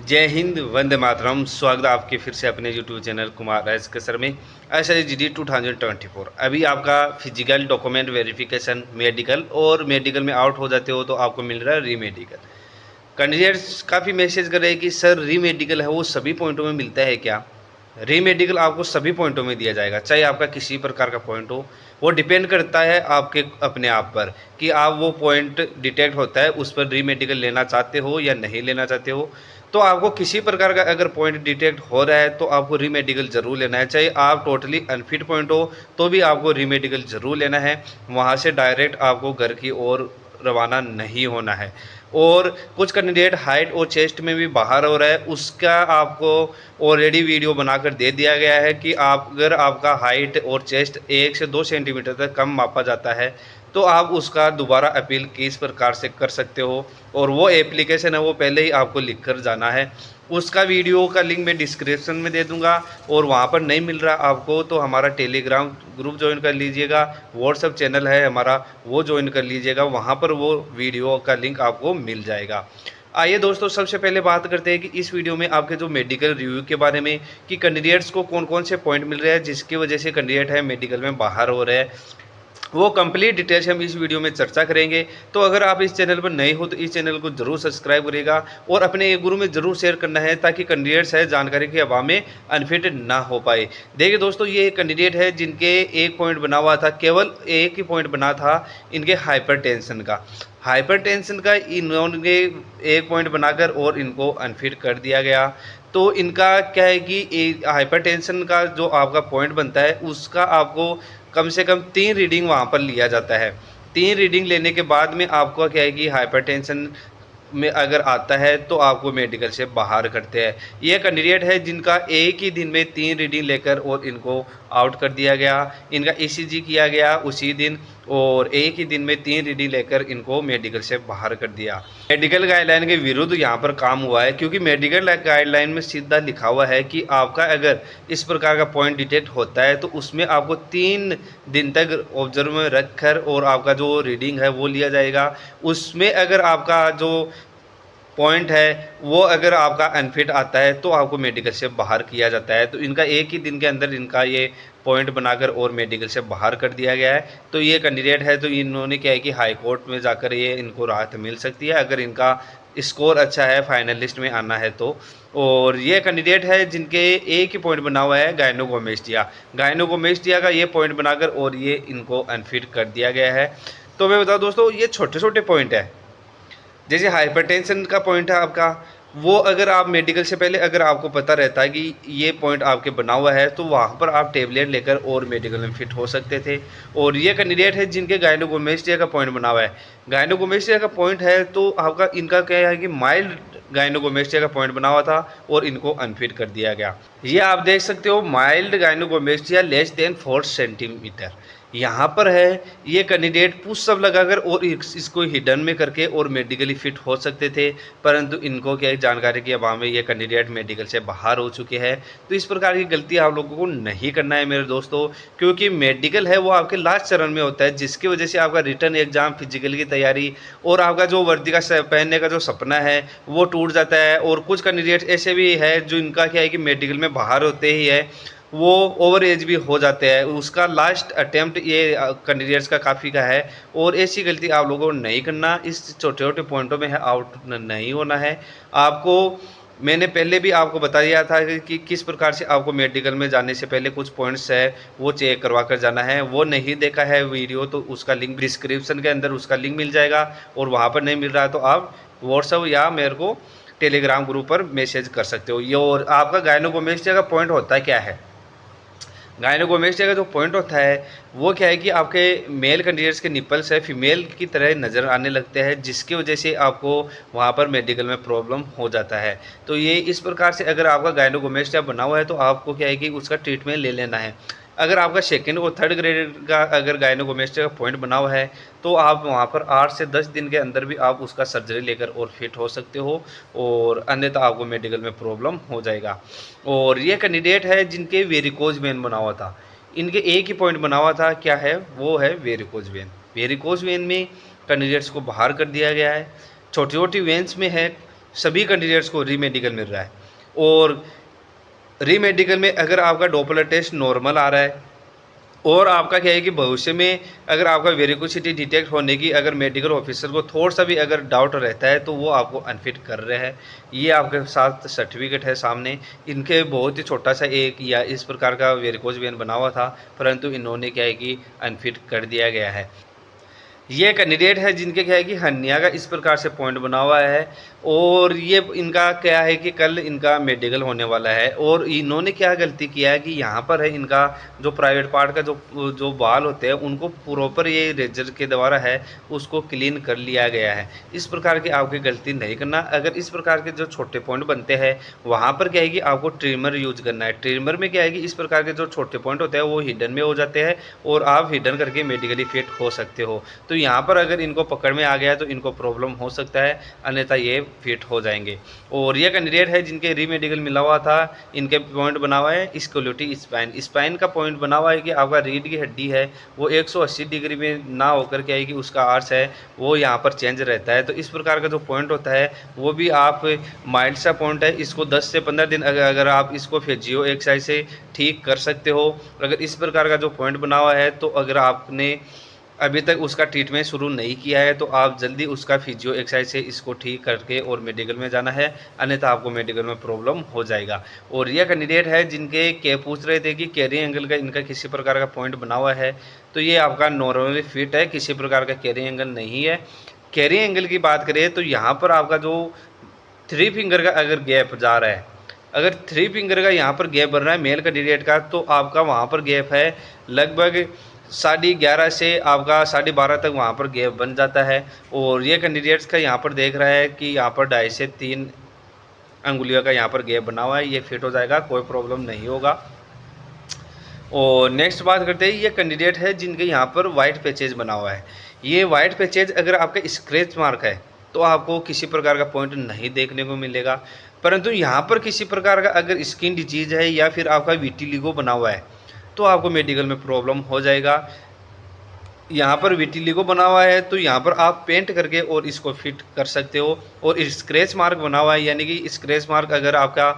जय हिंद, वंदे मातरम। स्वागत है आपके फिर से अपने यूट्यूब चैनल कुमार एस कसर में। SSGD 2024 अभी आपका फिजिकल डॉक्यूमेंट वेरिफिकेशन मेडिकल और मेडिकल में आउट हो जाते हो तो आपको मिल रहा है री मेडिकल। कैंडिडेट्स काफ़ी मैसेज कर रहे हैं कि सर री मेडिकल है वो सभी पॉइंटों में मिलता है क्या? री मेडिकल आपको सभी पॉइंटों में दिया जाएगा, चाहे आपका किसी प्रकार का पॉइंट हो। वो डिपेंड करता है आपके अपने आप पर कि आप वो पॉइंट डिटेक्ट होता है उस पर री मेडिकल लेना चाहते हो या नहीं लेना चाहते हो। तो आपको किसी प्रकार का अगर पॉइंट डिटेक्ट हो रहा है तो आपको री मेडिकल ज़रूर लेना है, चाहे आप टोटली अनफिट पॉइंट हो तो भी आपको री मेडिकल ज़रूर लेना है। वहाँ से डायरेक्ट आपको घर की ओर रवाना नहीं होना है। और कुछ कैंडिडेट हाइट और चेस्ट में भी बाहर हो रहा है, उसका आपको ऑलरेडी वीडियो बनाकर दे दिया गया है कि आप अगर आपका हाइट और चेस्ट 1 से 2 सेंटीमीटर तक कम मापा जाता है तो आप उसका दोबारा अपील किस प्रकार से कर सकते हो। और वो एप्लीकेशन है वो पहले ही आपको लिख कर जाना है। उसका वीडियो का लिंक मैं डिस्क्रिप्शन में दे दूंगा। और वहाँ पर नहीं मिल रहा आपको तो हमारा टेलीग्राम ग्रुप ज्वाइन कर लीजिएगा, व्हाट्सअप चैनल है हमारा वो ज्वाइन कर लीजिएगा, वहाँ पर वो वीडियो का लिंक आपको मिल जाएगा। आइए दोस्तों, सबसे पहले बात करते हैं कि इस वीडियो में आपके जो मेडिकल रिव्यू के बारे में कि कैंडिडेट्स को कौन कौन से पॉइंट मिल रहे हैं जिसकी वजह से कैंडिडेट है मेडिकल में बाहर हो रहे हैं, वो कंप्लीट डिटेल्स हम इस वीडियो में चर्चा करेंगे। तो अगर आप इस चैनल पर नए हो तो इस चैनल को जरूर सब्सक्राइब करिएगा और अपने एक गुरु में जरूर शेयर करना है ताकि कैंडिडेट्स है जानकारी के अभाव में अनफिट ना हो पाए। देखिए दोस्तों, ये एक कैंडिडेट है जिनके एक पॉइंट बना हुआ था, केवल एक ही पॉइंट बना था इनके हाइपरटेंशन का। हाइपरटेंशन का इन्होंने एक पॉइंट बनाकर और इनको अनफिट कर दिया गया। तो इनका क्या है कि हाइपरटेंशन का जो आपका पॉइंट बनता है उसका आपको कम से कम 3 रीडिंग वहाँ पर लिया जाता है। 3 रीडिंग लेने के बाद में आपको क्या है कि हाइपरटेंशन में अगर आता है तो आपको मेडिकल से बाहर करते हैं। ये कैंडिडेट है जिनका एक ही दिन में 3 रीडिंग लेकर और इनको आउट कर दिया गया। इनका ECG किया गया उसी दिन और एक ही दिन में 3 रीडिंग लेकर इनको मेडिकल से बाहर कर दिया। मेडिकल गाइडलाइन के विरुद्ध यहाँ पर काम हुआ है, क्योंकि मेडिकल गाइडलाइन में सीधा लिखा हुआ है कि आपका अगर इस प्रकार का पॉइंट डिटेक्ट होता है तो उसमें आपको 3 दिन तक ऑब्जर्व में रख कर और आपका जो रीडिंग है वो लिया जाएगा। उसमें अगर आपका जो पॉइंट है वो अगर आपका अनफिट आता है तो आपको मेडिकल से बाहर किया जाता है। तो इनका एक ही दिन के अंदर इनका ये पॉइंट बनाकर और मेडिकल से बाहर कर दिया गया है। तो ये कैंडिडेट है तो इन्होंने क्या है कि हाई कोर्ट में जाकर ये इनको राहत मिल सकती है अगर इनका स्कोर अच्छा है, फाइनल लिस्ट में आना है तो। और ये कैंडिडेट है जिनके एक ही पॉइंट बना हुआ है गायनोगोमेस्टिया का ये पॉइंट बनाकर और ये इनको अनफिट कर दिया गया है। तो मैं बताऊँ दोस्तों, ये छोटे छोटे पॉइंट है। जैसे हाइपरटेंशन का पॉइंट है आपका, वो अगर आप मेडिकल से पहले अगर आपको पता रहता है कि ये पॉइंट आपके बना हुआ है तो वहाँ पर आप टेबलेट लेकर और मेडिकल में फिट हो सकते थे। और ये कैंडिडेट है जिनके गायनोगोमेस्टिया का पॉइंट बना हुआ है। गायनोगोमेस्टिया का पॉइंट है तो आपका इनका क्या है कि माइल्ड गायनोगोमेस्टिया का पॉइंट बना हुआ था और इनको अनफिट कर दिया गया। ये आप देख सकते हो, माइल्ड गायनोगोमेस्टिया लेस देन 4 सेंटीमीटर यहाँ पर है। ये कैंडिडेट पुशअप लगाकर और इसको हिडन में करके और मेडिकली फिट हो सकते थे, परंतु इनको क्या जानकारी के अभाव में ये कैंडिडेट मेडिकल से बाहर हो चुके हैं। तो इस प्रकार की गलती आप लोगों को नहीं करना है मेरे दोस्तों, क्योंकि मेडिकल है वो आपके लास्ट चरण में होता है, जिसकी वजह से आपका रिटर्न एग्जाम, फिजिकल की तैयारी और आपका जो वर्दी का पहनने का जो सपना है वो टूट जाता है। और कुछ कैंडिडेट ऐसे भी है जो इनका क्या है कि मेडिकल में बाहर होते ही है वो ओवर एज भी हो जाते हैं, उसका लास्ट अटेम्प्ट ये कैंडिडेट्स का काफ़ी का है। और ऐसी गलती आप लोगों को नहीं करना, इस छोटे छोटे पॉइंटों में है आउट नहीं होना है आपको। मैंने पहले भी आपको बता दिया था कि किस प्रकार से आपको मेडिकल में जाने से पहले कुछ पॉइंट्स है वो चेक करवा कर जाना है। वो नहीं देखा है वीडियो तो उसका लिंक डिस्क्रिप्शन के अंदर उसका लिंक मिल जाएगा। और वहाँ पर नहीं मिल रहा तो आप व्हाट्सअप या मेरे को टेलीग्राम ग्रुप पर मैसेज कर सकते हो। ये और आपका गायनोगोमेस्टिया का पॉइंट होता है क्या है, गायनोगोमेस्टिया का जो पॉइंट होता है वो क्या है कि आपके मेल कैंडिडेट्स के निपल्स है फीमेल की तरह नज़र आने लगते हैं, जिसकी वजह से आपको वहाँ पर मेडिकल में प्रॉब्लम हो जाता है। तो ये इस प्रकार से अगर आपका गायनोगोमेस्टिया बना हुआ है तो आपको क्या है कि उसका ट्रीटमेंट ले लेना है। अगर आपका सेकेंड और थर्ड ग्रेड का अगर गायनोगोमेस्टिया का पॉइंट बना हुआ है तो आप वहाँ पर 8 से 10 दिन के अंदर भी आप उसका सर्जरी लेकर और फिट हो सकते हो, और अन्यथा आपको मेडिकल में प्रॉब्लम हो जाएगा। और ये कैंडिडेट है जिनके वेरिकोज वेन बना हुआ था, इनके एक ही पॉइंट बना हुआ था, क्या है वो है वेरिकोज वेन। वेरिकोज वेन में कैंडिडेट्स को बाहर कर दिया गया है। छोटी छोटी वेंस में है सभी कैंडिडेट्स को री मेडिकल मिल रहा है। और री मेडिकल में अगर आपका डॉपलर टेस्ट नॉर्मल आ रहा है और आपका क्या है कि भविष्य में अगर आपका वेरिकोसिटी डिटेक्ट होने की अगर मेडिकल ऑफिसर को थोड़ा सा भी अगर डाउट रहता है तो वो आपको अनफिट कर रहे हैं। ये आपके साथ सर्टिफिकेट है सामने। इनके बहुत ही छोटा सा एक या इस प्रकार का वेरिकोज वेन बना हुआ था, परंतु इन्होंने क्या है कि अनफिट कर दिया गया है। ये कैंडिडेट है जिनके क्या है कि हर्निया का इस प्रकार से पॉइंट बना हुआ है और ये इनका क्या है कि कल इनका मेडिकल होने वाला है। और इन्होंने क्या गलती किया है कि यहाँ पर है इनका जो प्राइवेट पार्ट का जो बाल होते हैं उनको प्रॉपर ये रेजर के द्वारा है उसको क्लीन कर लिया गया है। इस प्रकार की आपकी गलती नहीं करना। अगर इस प्रकार के जो छोटे पॉइंट बनते हैं वहाँ पर क्या है कि आपको ट्रिमर यूज करना है। ट्रिमर में क्या है कि इस प्रकार के जो छोटे पॉइंट होते हैं वो हिडन में हो जाते हैं और आप हिडन करके मेडिकली फिट हो सकते हो। तो यहाँ पर अगर इनको पकड़ में आ गया तो इनको प्रॉब्लम हो सकता है, अन्यथा ये फिट हो जाएंगे। और ये कैंडिडेट है जिनके री मेडिकल मिला हुआ था, इनके पॉइंट बना हुआ है स्कोलियोटी स्पाइन। स्पाइन का पॉइंट बना हुआ है कि आपका रीढ़ की हड्डी है वो 180 डिग्री में ना होकर क्या है कि उसका आर्च है वो यहाँ पर चेंज रहता है। तो इस प्रकार का जो पॉइंट होता है वो भी आप माइल्ड सा पॉइंट है, इसको 10 से 15 दिन अगर आप इसको फिजियो एक्सरसाइज से ठीक कर सकते हो। अगर इस प्रकार का जो पॉइंट बना हुआ है तो अगर आपने अभी तक उसका ट्रीटमेंट शुरू नहीं किया है तो आप जल्दी उसका फिजियो एक्सरसाइज से इसको ठीक करके और मेडिकल में जाना है, अन्यथा आपको मेडिकल में प्रॉब्लम हो जाएगा। और यह कैंडिडेट है जिनके के पूछ रहे थे कि कैरिंग एंगल का इनका किसी प्रकार का पॉइंट बना हुआ है, तो ये आपका नॉर्मली फिट है, किसी प्रकार का कैरिंग एंगल नहीं है। कैरिंग एंगल की बात करें तो यहाँ पर आपका जो 3 फिंगर का अगर गैप जा रहा है, अगर 3 फिंगर का यहाँ पर गैप बन रहा है मेल कैंडिडेट का, तो आपका वहाँ पर गैप है लगभग 11:30 से आपका 12:30 तक वहाँ पर गैप बन जाता है। और ये कैंडिडेट्स का यहाँ पर देख रहा है कि यहाँ पर 2.5 से 3 अंगुलियों का यहाँ पर गैप बना हुआ है, ये फिट हो जाएगा, कोई प्रॉब्लम नहीं होगा। और नेक्स्ट बात करते हैं, ये कैंडिडेट है जिनके यहाँ पर वाइट पैचेज बना हुआ है। ये वाइट पैचेज अगर आपका स्क्रैच मार्क है तो आपको किसी प्रकार का पॉइंट नहीं देखने को मिलेगा, परंतु यहाँ पर किसी प्रकार का अगर स्किन डिजीज है या फिर आपका विटिलिगो बना हुआ है तो आपको मेडिकल में प्रॉब्लम हो जाएगा। यहाँ पर विटिलिगो बना हुआ है तो यहाँ पर आप पेंट करके और इसको फिट कर सकते हो। और स्क्रैच मार्क बना हुआ है, यानी कि स्क्रैच मार्क अगर आपका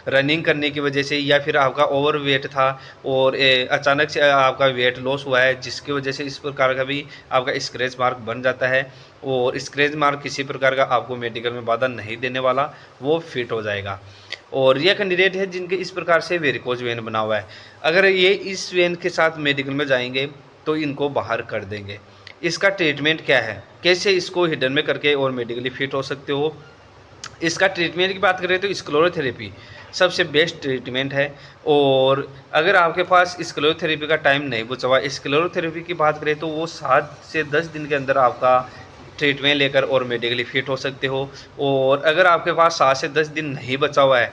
रनिंग करने की वजह से या फिर आपका ओवर वेट था और अचानक से आपका वेट लॉस हुआ है जिसकी वजह से इस प्रकार का भी आपका स्क्रैच मार्क बन जाता है। और स्क्रैच मार्क किसी प्रकार का आपको मेडिकल में बाधा नहीं देने वाला, वो फिट हो जाएगा। और यह कैंडिडेट है जिनके इस प्रकार से वेरिकोज वेन बना हुआ है, अगर ये इस वेन के साथ मेडिकल में जाएंगे तो इनको बाहर कर देंगे। इसका ट्रीटमेंट क्या है, कैसे इसको हिडन में करके और मेडिकली फिट हो सकते हो। इसका ट्रीटमेंट की बात करें तो स्क्लेरोथेरेपी सबसे बेस्ट ट्रीटमेंट है। और अगर आपके पास स्क्लेरोथेरेपी का टाइम नहीं बचा हुआ, स्क्लेरोथेरेपी की बात करें तो वो 7 से 10 दिन के अंदर आपका ट्रीटमेंट लेकर और मेडिकली फिट हो सकते हो। और अगर आपके पास 7 से 10 दिन नहीं बचा हुआ है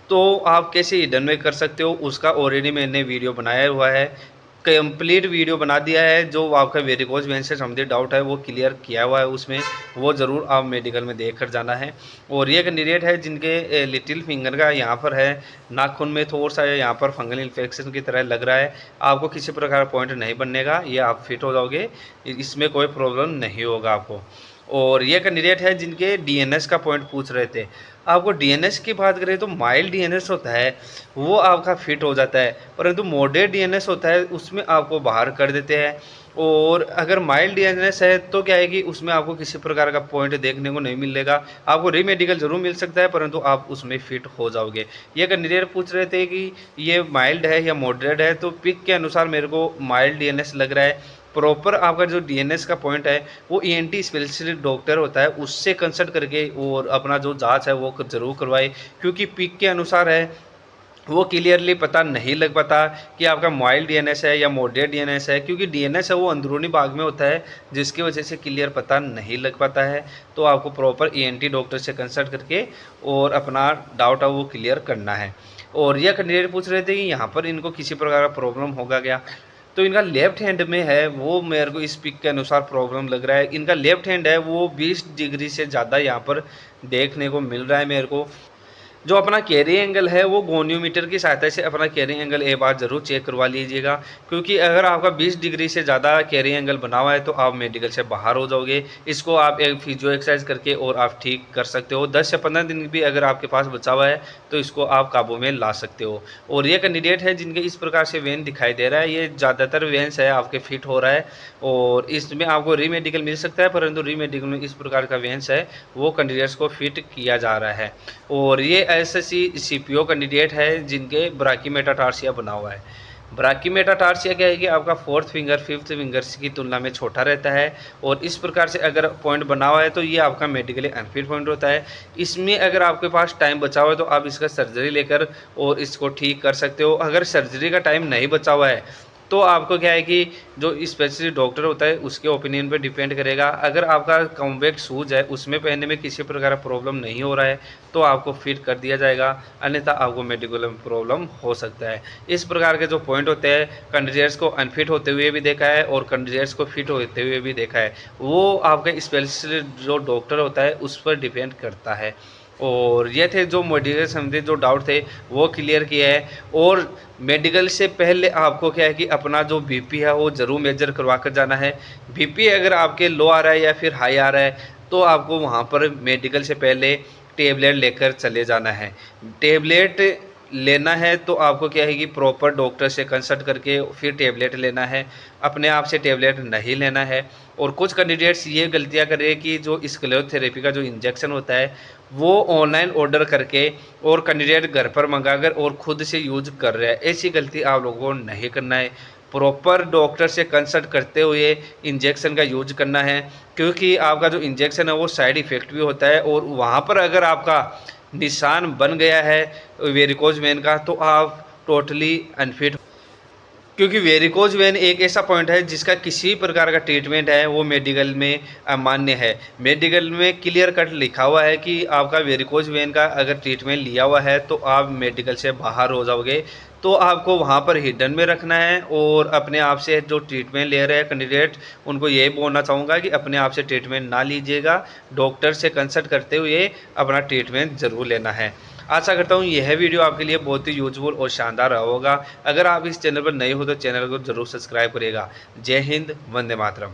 तो आप कैसे हिडन में कर सकते हो, उसका ऑलरेडी मैंने वीडियो बनाया हुआ है, कंप्लीट वीडियो बना दिया है। जो आपका वेरिकोज वेन से संबंधित डाउट है वो क्लियर किया हुआ है उसमें, वो ज़रूर आप मेडिकल में देख कर जाना है। और ये कैंडिडेट है जिनके लिटिल फिंगर का यहाँ पर है नाखून में थोड़ा सा यहाँ पर फंगल इन्फेक्शन की तरह लग रहा है, आपको किसी प्रकार पॉइंट नहीं बनने का, ये आप फिट हो जाओगे, इसमें कोई प्रॉब्लम नहीं होगा आपको। और ये कैंडिडेट है जिनके डीएनएस का पॉइंट पूछ रहे थे, आपको डीएनएस की बात करें तो माइल्ड डीएनएस होता है वो आपका फिट हो जाता है, परंतु मॉडरेट डीएनएस होता है उसमें आपको बाहर कर देते हैं। और अगर माइल्ड डीएनएस है तो क्या है कि उसमें आपको किसी प्रकार का पॉइंट देखने को नहीं मिलेगा, आपको रीमेडिकल जरूर मिल सकता है परंतु आप उसमें फिट हो जाओगे। ये कैंडिडेट पूछ रहे थे कि ये माइल्ड है या मॉडरेट है, तो पिक के अनुसार मेरे को माइल्ड डीएनएस लग रहा है। प्रॉपर आपका जो डीएनएस का पॉइंट है वो ईएनटी स्पेशलिस्ट डॉक्टर होता है, उससे कंसल्ट करके और अपना जो जांच है वो जरूर करवाए, क्योंकि पिक के अनुसार है वो क्लियरली पता नहीं लग पाता कि आपका माइल्ड डीएनएस है या मॉडरेट डीएनएस है, क्योंकि डीएनएस है वो अंदरूनी भाग में होता है जिसकी वजह से क्लियर पता नहीं लग पाता है। तो आपको प्रॉपर ईएनटी डॉक्टर से कंसल्ट करके और अपना डाउट है वो क्लियर करना है। और यह कैंडिडेट पूछ रहे थे कि यहाँ पर इनको किसी प्रकार का प्रॉब्लम होगा क्या, तो इनका लेफ्ट हैंड में है वो मेरे को इस पिक के अनुसार प्रॉब्लम लग रहा है। इनका लेफ्ट हैंड है वो 20 डिग्री से ज़्यादा यहाँ पर देखने को मिल रहा है मेरे को। जो अपना कैरिंग एंगल है वो गोनियोमीटर की सहायता से अपना कैरिंग एंगल एक बार ज़रूर चेक करवा लीजिएगा, क्योंकि अगर आपका 20 डिग्री से ज़्यादा कैरिंग एंगल बना हुआ है तो आप मेडिकल से बाहर हो जाओगे। इसको आप एक फिजियो एक्सरसाइज करके और आप ठीक कर सकते हो। 10 से 15 दिन भी अगर आपके पास बचा हुआ है तो इसको आप काबू में ला सकते हो। और ये कैंडिडेट है जिनके इस प्रकार से वेन दिखाई दे रहा है, ये ज़्यादातर वेन्स है आपके फिट हो रहा है और इसमें आपको रीमेडिकल मिल सकता है, परंतु रीमेडिकल में इस प्रकार का वेन्स है वो कैंडिडेट्स को फिट किया जा रहा है। और ये एसएससी सीपीओ कैंडिडेट है जिनके ब्राकीमेटाटार्सिया बना हुआ है। ब्राकीमेटाटार्सिया क्या है कि आपका 4th फिंगर 5th फिंगर्स की तुलना में छोटा रहता है और इस प्रकार से अगर पॉइंट बना हुआ है तो ये आपका मेडिकली अनफिट पॉइंट होता है। इसमें अगर आपके पास टाइम बचा हुआ है तो आप इसका सर्जरी लेकर और इसको ठीक कर सकते हो। अगर सर्जरी का टाइम नहीं बचा हुआ है तो आपको क्या है कि जो स्पेशलिस्ट डॉक्टर होता है उसके ओपिनियन पे डिपेंड करेगा। अगर आपका कॉम्पैक्ट शूज़ है उसमें पहनने में किसी प्रकार का प्रॉब्लम नहीं हो रहा है तो आपको फिट कर दिया जाएगा, अन्यथा आपको मेडिकल में प्रॉब्लम हो सकता है। इस प्रकार के जो पॉइंट होते हैं कैंडिडेट्स को अनफिट होते हुए भी देखा है और कैंडिडेट्स को फिट होते हुए भी देखा है, वो आपके स्पेशलिस्ट जो डॉक्टर होता है उस पर डिपेंड करता है। और ये थे जो मेडिकल संबंधित जो डाउट थे वो क्लियर किया है। और मेडिकल से पहले आपको क्या है कि अपना जो बीपी है वो ज़रूर मेजर करवा कर जाना है। बीपी अगर आपके लो आ रहा है या फिर हाई आ रहा है तो आपको वहाँ पर मेडिकल से पहले टेबलेट लेकर चले जाना है। टेबलेट लेना है तो आपको क्या है कि प्रॉपर डॉक्टर से कंसल्ट करके फिर टेबलेट लेना है, अपने आप से टेबलेट नहीं लेना है। और कुछ कैंडिडेट्स ये गलतियां कर रहे हैं कि जो स्क्लेरोथेरेपी का जो इंजेक्शन होता है वो ऑनलाइन ऑर्डर करके और कैंडिडेट घर पर मंगाकर और ख़ुद से यूज कर रहे हैं। ऐसी गलती आप लोगों को नहीं करना है, प्रॉपर डॉक्टर से कंसल्ट करते हुए इंजेक्शन का यूज करना है, क्योंकि आपका जो इंजेक्शन है वो साइड इफ़ेक्ट भी होता है और वहाँ पर अगर आपका निशान बन गया है वेरिकोज वेन का तो आप टोटली अनफिट, क्योंकि वेरिकोज वेन एक ऐसा पॉइंट है जिसका किसी प्रकार का ट्रीटमेंट है वो मेडिकल में अमान्य है। मेडिकल में क्लियर कट लिखा हुआ है कि आपका वेरिकोज वेन का अगर ट्रीटमेंट लिया हुआ है तो आप मेडिकल से बाहर हो जाओगे। तो आपको वहाँ पर हिडन में रखना है और अपने आप से जो ट्रीटमेंट ले रहे हैं कैंडिडेट उनको यही बोलना चाहूँगा कि अपने आप से ट्रीटमेंट ना लीजिएगा, डॉक्टर से कंसल्ट करते हुए अपना ट्रीटमेंट ज़रूर लेना है। आशा करता हूँ यह वीडियो आपके लिए बहुत ही यूजफुल और शानदार रहा होगा। अगर आप इस चैनल पर नए हो तो चैनल को जरूर सब्सक्राइब करिएगा। जय हिंद, वंदे मातरम।